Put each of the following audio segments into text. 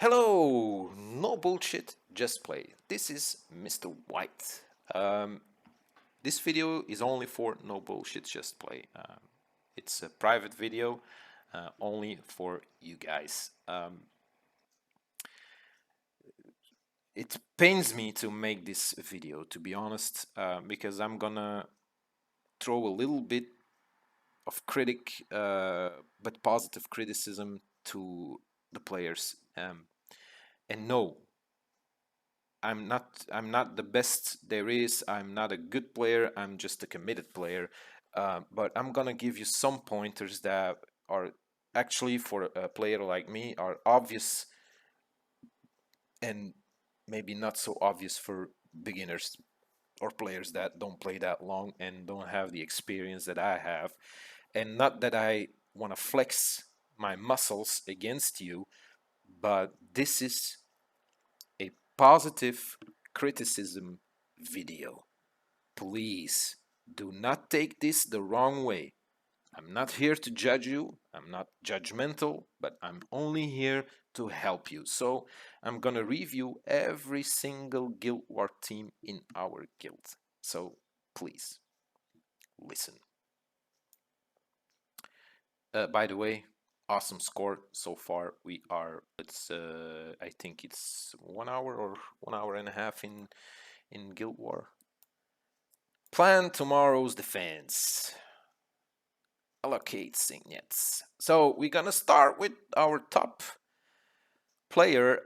Hello, no bullshit, just play. This is Mr. White. This video is only for no bullshit, just play. It's a private video, only for you guys. It pains me to make this video, to be honest, because I'm gonna throw a little bit of but positive criticism to the players. And no, I'm not the best there is. I'm not a good player. I'm just a committed player. But I'm gonna give you some pointers that are actually for a player like me are obvious and maybe not so obvious for beginners or players that don't play that long and don't have the experience that I have. And not that I want to flex my muscles against you, but this is a positive criticism video. Please do not take this the wrong way. I'm not here to judge you. I'm not judgmental, but I'm only here to help you. So I'm gonna review every single Guild War team in our guild. So please listen. By the way, awesome score so far. We are I think it's 1 hour or 1 hour and a half in Guild War. Plan tomorrow's defense. Allocate signets. So we're gonna start with our top player,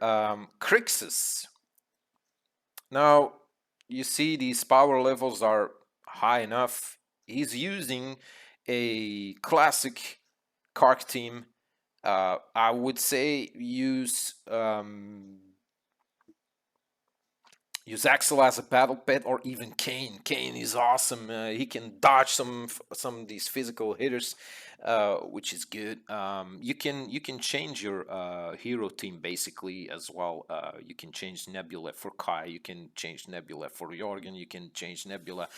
Crixus. Now you see these power levels are high enough. He's using a classic Kark team. I would say use Axel as a battle pet or even Kane. Kane is awesome. He can dodge some of these physical hitters, which is good. You can change your hero team basically as well. You can change Nebula for Kai. You can change Nebula for Jorgen. You can change Nebula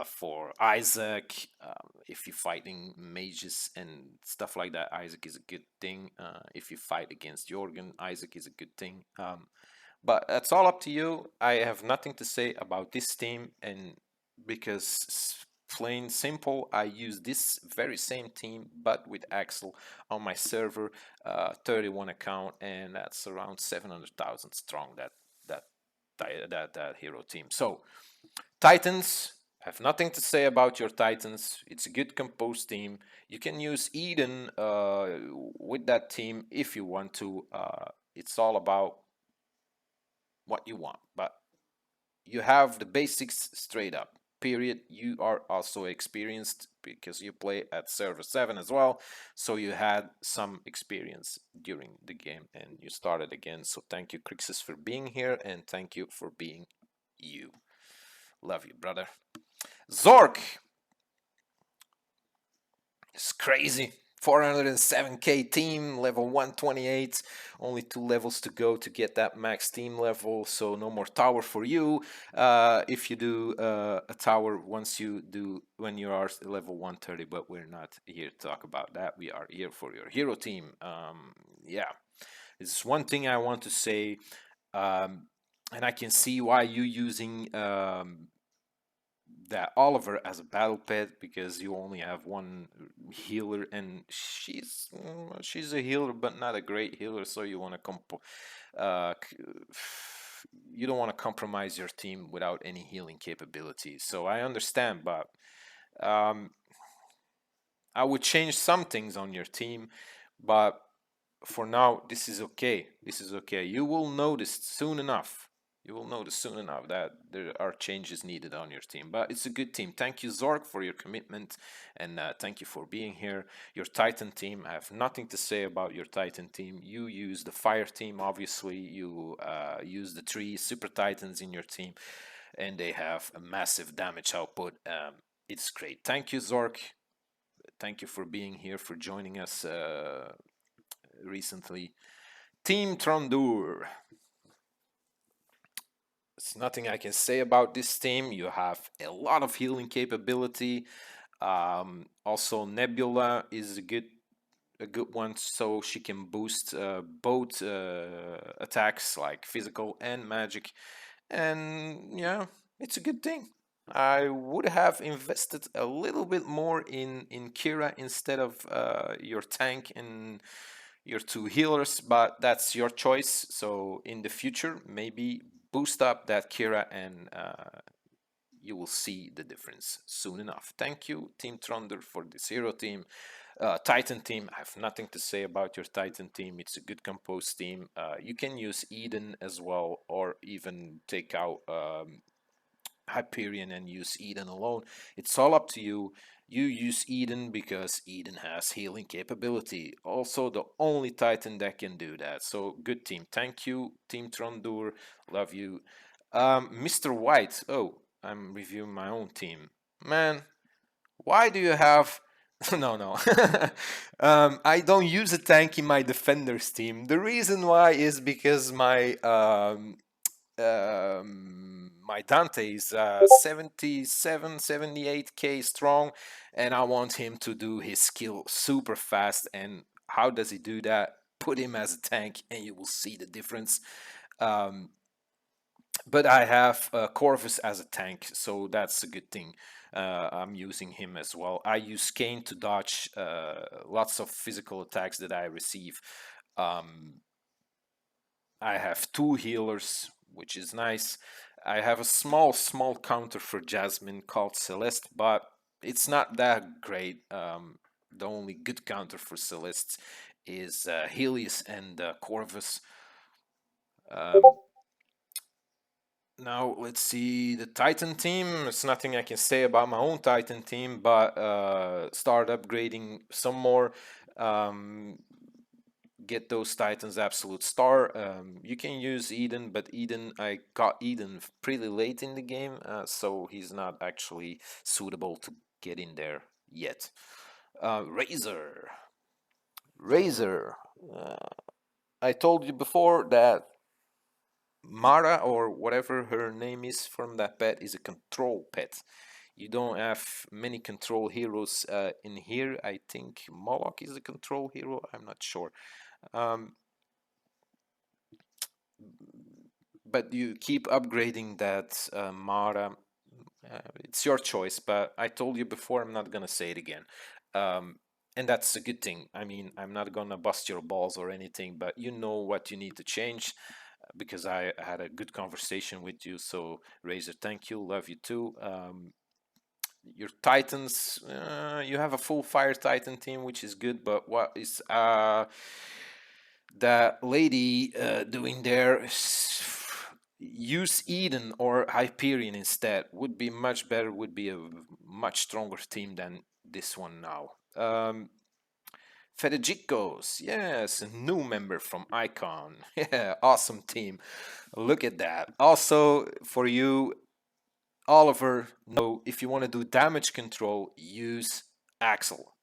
for Isaac. If you're fighting mages and stuff like that, Isaac is a good thing. If you fight against Jorgen, Isaac is a good thing. But that's all up to you. I have nothing to say about this team, and because plain simple, I use this very same team, but with Axel on my server, 31 account, and that's around 700,000 strong. That hero team. So Titans. Have nothing to say about your Titans. It's a good composed team. You can use Eden with that team if you want to. It's all about what you want, but you have the basics straight up. Period. You are also experienced because you play at server 7 as well, so you had some experience during the game and you started again. So thank you, Crixus, for being here, and thank you for being you. Love you, brother. Zork. It's crazy. 407k team, level 128. Only 2 levels to go to get that max team level, so no more tower for you. If you do a tower when you are level 130, but we're not here to talk about that. We are here for your hero team. Yeah, it's one thing I want to say, and I can see why you using that Oliver as a battle pet, because you only have one healer, and she's a healer but not a great healer, so you want to you don't want to compromise your team without any healing capabilities. So I understand, but I would change some things on your team, but for now this is okay. This is okay. You will notice soon enough that there are changes needed on your team, but it's a good team. Thank you, Zork, for your commitment, and thank you for being here. Your Titan team, I have nothing to say about your Titan team. You use the Fire team, obviously. You use the 3 Super Titans in your team, and they have a massive damage output. It's great. Thank you, Zork. Thank you for being here, for joining us recently. Team Trondur. There's nothing I can say about this team. You have a lot of healing capability. Also, Nebula is a good a good one, so she can boost both attacks, like physical and magic. And yeah, it's a good thing. I would have invested a little bit more in Kira instead of your tank and your two healers, but that's your choice. So in the future, maybe boost up that Kira, and you will see the difference soon enough. Thank you, Team Tronder, for this hero team. Titan team, I have nothing to say about your Titan team. It's a good composed team. You can use Eden as well, or even take out Hyperion and use Eden alone. It's all up to you. You use Eden because Eden has healing capability. Also, the only Titan that can do that. So, good team. Thank you, Team Trondur. Love you. Mr. White. Oh, I'm reviewing my own team. Man, why do you have. No, no. I don't use a tank in my defenders team. The reason why is because my Dante is 77, 78k strong, and I want him to do his skill super fast. And how does he do that? Put him as a tank, and you will see the difference. Um, but I have Corvus as a tank, so that's a good thing. I'm using him as well. I use Kane to dodge lots of physical attacks that I receive. Um, I have two healers, which is nice. I have a small counter for Jasmine called Celeste, but it's not that great. The only good counter for Celeste is Helios and Corvus. Um, Now let's see the Titan team. There's nothing I can say about my own Titan team, but start upgrading some more. Um, get those Titans absolute star. You can use Eden, but Eden, I got Eden pretty late in the game, so he's not actually suitable to get in there yet. Razor, Razor. Uh, I told you before that Mara, or whatever her name is from that pet, is a control pet. You don't have many control heroes in here. I think Moloch is a control hero. I'm not sure. Um, but you keep upgrading that Mara. It's your choice, but I told you before, I'm not gonna say it again. Um, and that's a good thing. I mean, I'm not gonna bust your balls or anything, but you know what you need to change, because I had a good conversation with you. So, Razor, thank you. Love you too. Your Titans, you have a full Fire Titan team, which is good, but what is that lady doing there? Use Eden or Hyperion instead. Would be much better, would be a much stronger team than this one now. Fedejikos, yes, a new member from Icon. Yeah, awesome team. Look at that. Also, for you, Oliver, no, if you want to do damage control, use Axel.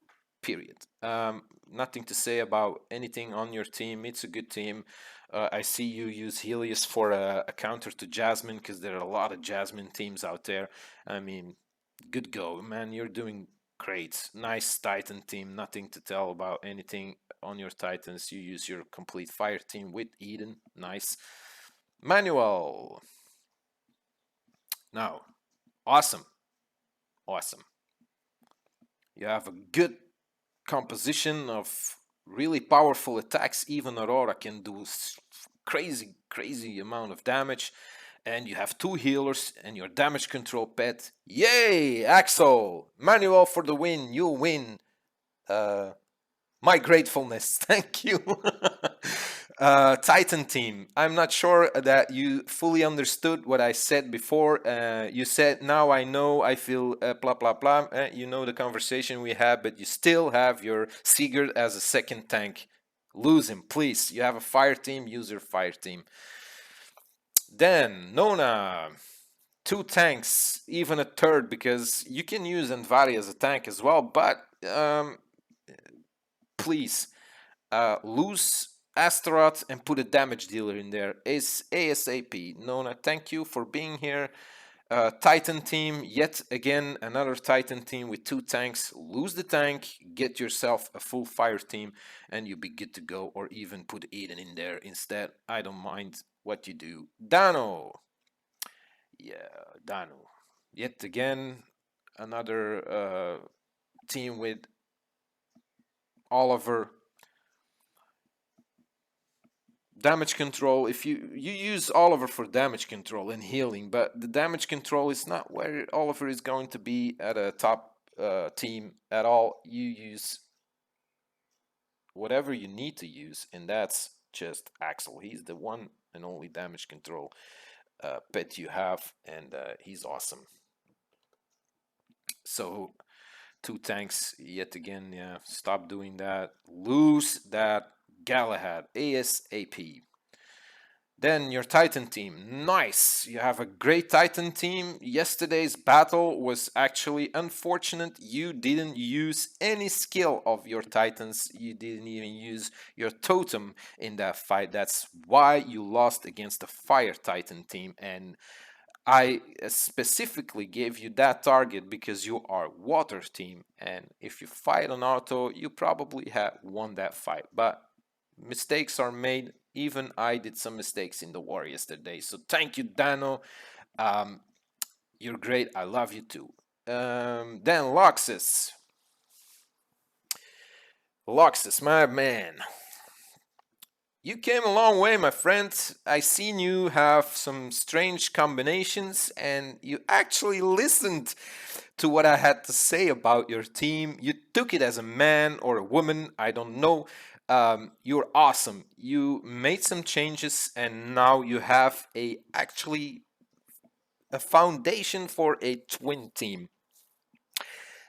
Period. Nothing to say about anything on your team. It's a good team. I see you use Helios for a counter to Jasmine, because there are a lot of Jasmine teams out there. I mean, good go, man. You're doing great. Nice Titan team. Nothing to tell about anything on your Titans. You use your complete fire team with Eden. Nice. Manuel. Now, awesome. Awesome. You have a good composition of really powerful attacks. Even Aurora can do crazy amount of damage. And you have two healers and your damage control pet. Yay, Axel! Manuel for the win. You win. Uh, my gratefulness. Thank you. Titan team. I'm not sure that you fully understood what I said before. You said, now I know, I feel blah, blah, blah. You know the conversation we had, but you still have your Sigurd as a second tank. Lose him, please. You have a fire team, use your fire team. Then, Nona. Two tanks, even a third, because you can use Anvari as a tank as well, but please lose Astaroth and put a damage dealer in there is ASAP. Nona, thank you for being here. Titan team, yet again, another Titan team with two tanks. Lose the tank, get yourself a full fire team, and you'll be good to go, or even put Eden in there instead. I don't mind what you do. Dano. Yeah, Dano. Yet again, another team with Oliver. Damage control, if you use Oliver for damage control and healing, but the damage control is not where Oliver is going to be at a top team at all. You use whatever you need to use, and that's just Axel. He's the one and only damage control pet you have, and he's awesome. So two tanks yet again. Yeah, stop doing that. Lose that Galahad ASAP. Then your Titan team. Nice. You have a great Titan team. Yesterday's battle was actually unfortunate. You didn't use any skill of your Titans. You didn't even use your totem in that fight. That's why you lost against the Fire Titan team. And I specifically gave you that target because you are water team, and if you fight on auto, you probably have won that fight. But mistakes are made. Even I did some mistakes in the war yesterday. So thank you, Dano. Um, you're great. I love you too. Then Loxus. Loxus, my man. You came a long way, my friend. I seen you have some strange combinations, and you actually listened to what I had to say about your team. You took it as a man or a woman, I don't know. You're awesome. You made some changes, and now you have a foundation for a twin team.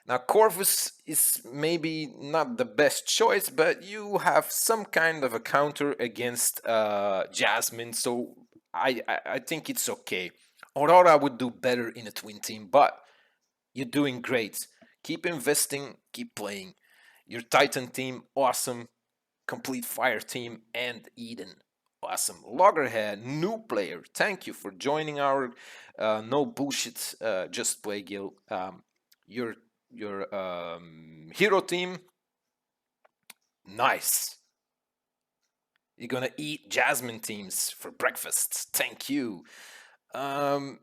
Now, Corvus is maybe not the best choice, but you have some kind of a counter against Jasmine, so I think it's okay. Aurora would do better in a twin team, but you're doing great. Keep investing, keep playing. Your Titan team, awesome. Complete Fire team, and Eden. Awesome. Loggerhead, new player. Thank you for joining our no bullshit just play guild. Your hero team, nice. You're gonna eat Jasmine teams for breakfast. Thank you. Um,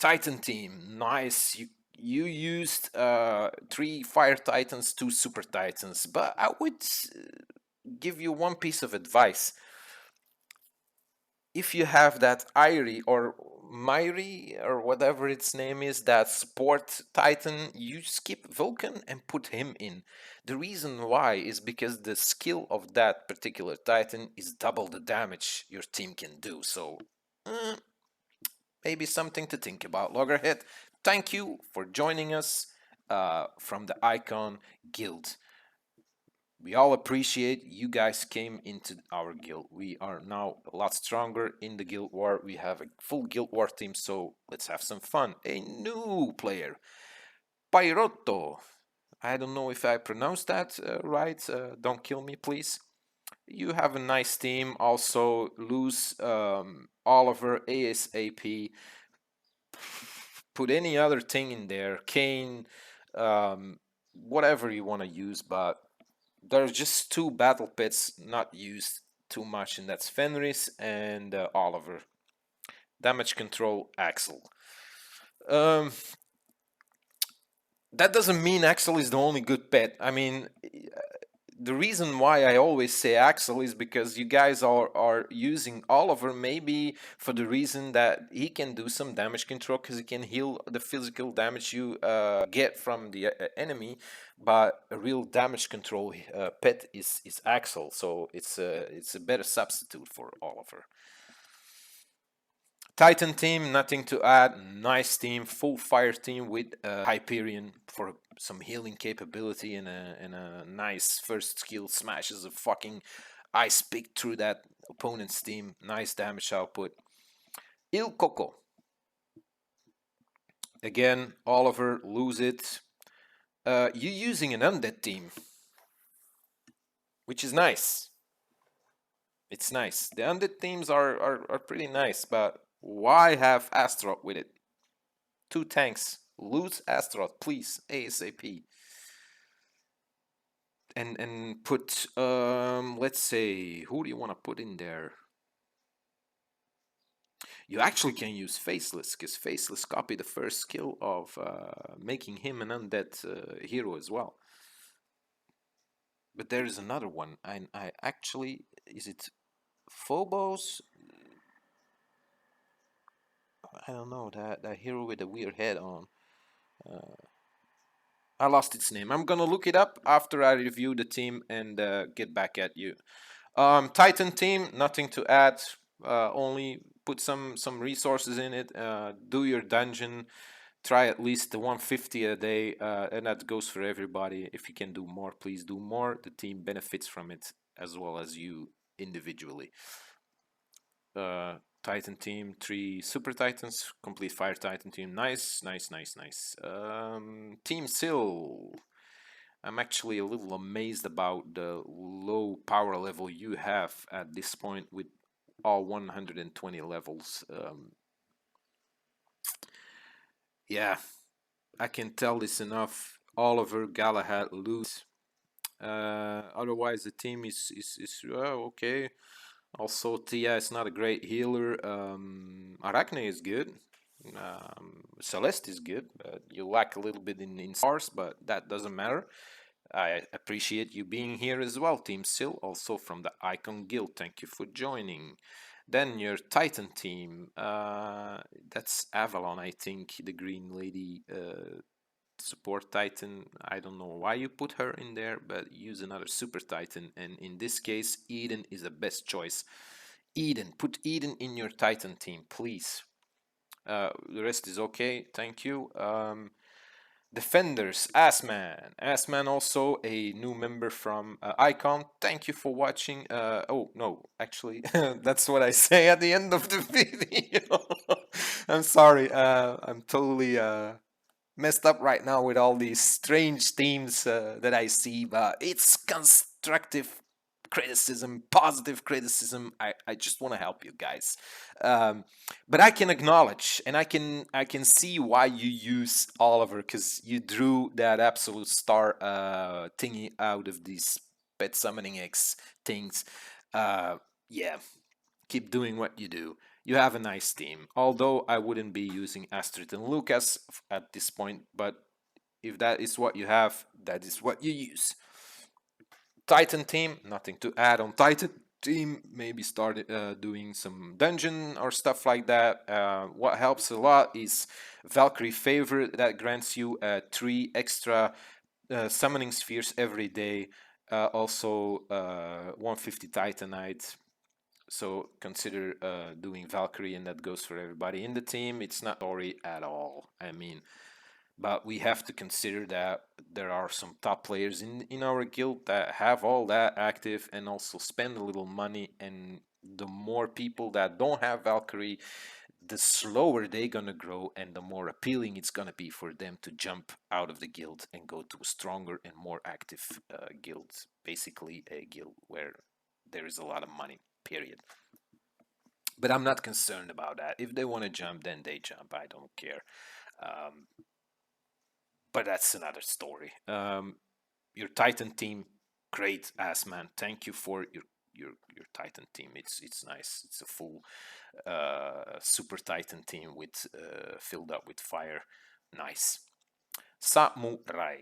Titan team, nice. You used three Fire Titans, two Super Titans, but I would give you one piece of advice. If you have that Irie or Myri or whatever its name is, that support Titan, you skip Vulcan and put him in. The reason why is because the skill of that particular Titan is double the damage your team can do. So, maybe something to think about, Loggerhead. Thank you for joining us from the Icon Guild. We all appreciate you guys came into our guild. We are now a lot stronger in the guild war. We have a full guild war team, so let's have some fun. A new player, Pairotto. I don't know if I pronounced that right. Don't kill me, please. You have a nice team. Also, lose Oliver ASAP. Put any other thing in there, Kane, whatever you want to use, but there's just two battle pits not used too much, and that's Fenris and Oliver. Damage control, Axel. Um, that doesn't mean Axel is the only good pet. I mean, the reason why I always say Axel is because you guys are using Oliver maybe for the reason that he can do some damage control because he can heal the physical damage you get from the enemy, but a real damage control pet is Axel, so it's a better substitute for Oliver. Titan team, nothing to add. Nice team, full fire team with Hyperion for some healing capability and a nice first skill smashes a fucking ice pick through that opponent's team. Nice damage output. Il Coco. Again, Oliver, lose it. You using an undead team, which is nice. It's nice. The undead teams are pretty nice, but why have Astrop with it? Two tanks. Lose Astaroth, please, ASAP. And put let's say, who do you want to put in there? You actually can use Faceless, because Faceless copy the first skill of making him an undead hero as well. But there is another one. I actually, is it Phobos? I don't know, that hero with a weird head on. I lost its name. I'm gonna look it up after I review the team and get back at you. Titan team, nothing to add. Only put some resources in it. Do your dungeon. Try at least the 150 a day, and that goes for everybody. If you can do more, please do more. The team benefits from it as well as you individually. Titan team, 3 super titans, complete fire titan team. Nice, nice, nice, nice. Team Sil. I'm actually a little amazed about the low power level you have at this point with all 120 levels. Yeah, I can tell this enough. Oliver, Galahad, lose. Otherwise, the team is okay. Also, Tia is not a great healer. Arachne is good. Celeste is good. You lack a little bit in stars, but that doesn't matter. I appreciate you being here as well, Team Sil, also from the Icon Guild. Thank you for joining. Then your Titan team. That's Avalon, I think, the green lady support Titan. I don't know why you put her in there, but use another Super Titan. And in this case, Eden is the best choice. Eden, put Eden in your Titan team, please. The rest is okay, thank you. Defenders, Assman. Assman also a new member from Icon. Thank you for watching. Oh, no, actually, that's what I say at the end of the video. I'm sorry. I'm totally messed up right now with all these strange themes that I see, but it's constructive criticism, positive criticism. I just want to help you guys. Um, but I can acknowledge and I can see why you use Oliver, because you drew that absolute star thingy out of these pet summoning X things. Yeah, keep doing what you do. You have a nice team. Although I wouldn't be using Astrid and Lucas at this point, but if that is what you have, that is what you use. Titan team, nothing to add on Titan team. Maybe start doing some dungeon or stuff like that. What helps a lot is Valkyrie favor that grants you 3 extra summoning spheres every day. Also 150 Titanite. So consider doing Valkyrie, and that goes for everybody in the team. It's not story at all. I mean, but we have to consider that there are some top players in our guild that have all that active and also spend a little money. And the more people that don't have Valkyrie, the slower they're gonna grow, and the more appealing it's gonna be for them to jump out of the guild and go to a stronger and more active guild. Basically, a guild where there is a lot of money. Period. But I'm not concerned about that. If they want to jump, then they jump. I don't care. Um, but that's another story. Your Titan team, great ass man. Thank you for your Titan team. It's nice. It's a full super Titan team with filled up with fire. Nice. Samurai.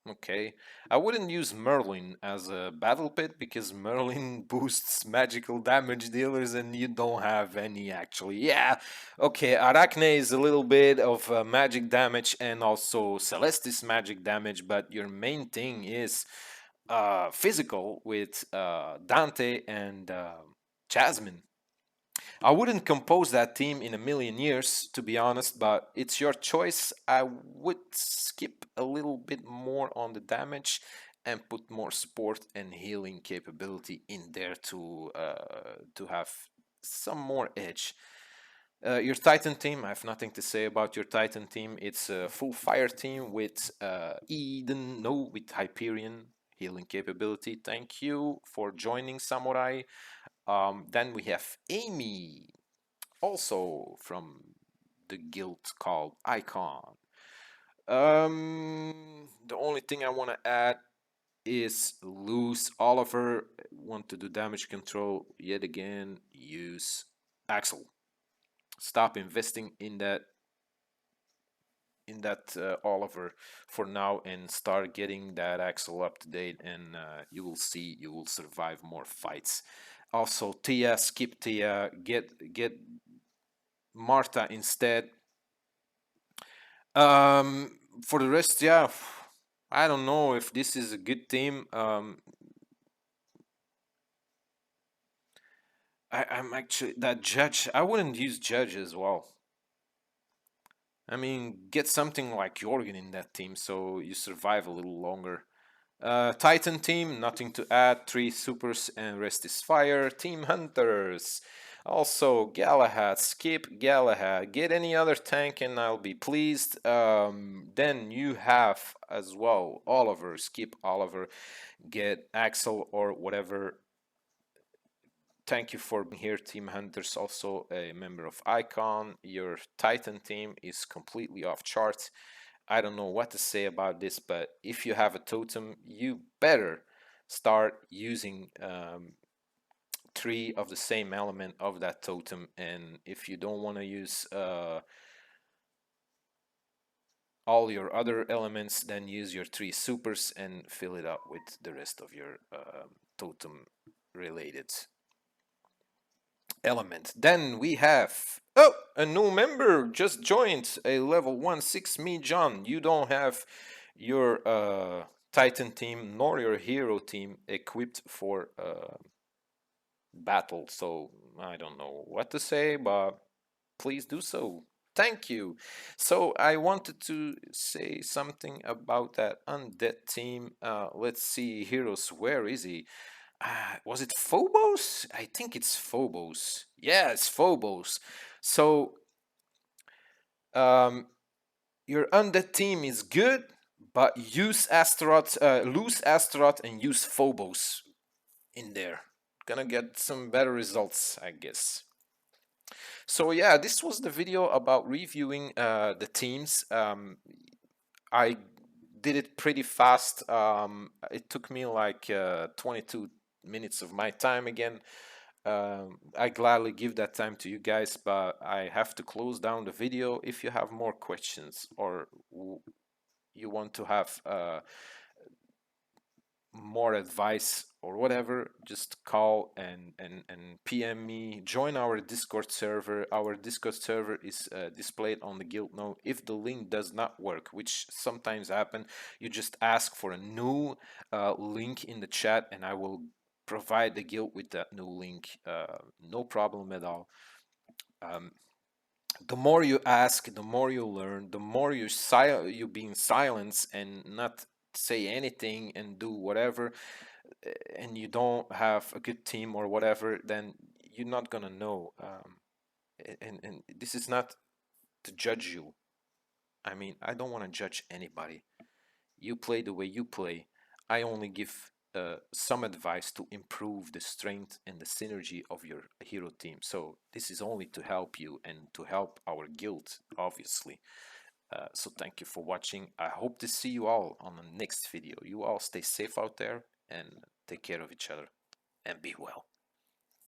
Okay, I wouldn't use Merlin as a battle pit because Merlin boosts magical damage dealers and you don't have any actually. Yeah, okay, Arachne is a little bit of magic damage and also Celestis magic damage, but your main thing is physical with Dante and Jasmine. I wouldn't compose that team in a million years, to be honest, but it's your choice. I would skip a little bit more on the damage and put more support and healing capability in there to have some more edge. Your Titan team, I have nothing to say about your Titan team. It's a full fire team with Eden, no, with Hyperion healing capability. Thank you for joining, Samurai. Then we have Amy, also from the guild called Icon. The only thing I want to add is lose Oliver. Want to do damage control yet again? Use Axel. Stop investing in that Oliver for now and start getting that Axel up to date, and you will see you will survive more fights. Also, Tia, skip Tia, get Marta instead. For the rest, yeah, I don't know if this is a good team. I'm actually that judge. I wouldn't use judge as well. I mean, get something like Jorgen in that team so you survive a little longer. Titan team, nothing to add. 3 supers and rest is fire. Team Hunters. Also, Galahad, skip Galahad. Get any other tank and I'll be pleased. Then you have as well Oliver, skip Oliver. Get Axel or whatever. Thank you for being here, Team Hunters. Also a member of Icon. Your Titan team is completely off charts. I don't know what to say about this, but if you have a totem, you better start using 3 of the same element of that totem. And if you don't want to use all your other elements, then use your 3 supers and fill it up with the rest of your totem related element. Then we have, oh, a new member just joined, a level 1/6 me John. You don't have your Titan team nor your hero team equipped for battle, so I don't know what to say, but please do so. Thank you. So I wanted to say something about that undead team. Let's see, heroes, where is he? Was it Phobos? I think it's Phobos. Yeah, it's Phobos. So um, your undead team is good, but use Astaroth, lose Astaroth, and use Phobos in there. Gonna get some better results, I guess. So yeah, this was the video about reviewing the teams. I did it pretty fast. It took me like 22 minutes of my time again. I gladly give that time to you guys, but I have to close down the video. If you have more questions or you want to have more advice or whatever, just call and PM me. Join our Discord server. Our Discord server is displayed on the guild note. If the link does not work, which sometimes happen, you just ask for a new link in the chat and I will provide the guild with that new link. No problem at all. Um, the more you ask, the more you learn, the more you be in silence and not say anything and do whatever, and you don't have a good team or whatever, then you're not gonna know. And this is not to judge you. I mean, I don't want to judge anybody. You play the way you play. I only give some advice to improve the strength and the synergy of your hero team. So this is only to help you and to help our guild, obviously. So thank you for watching. I hope to see you all on the next video. You all stay safe out there and take care of each other and be well.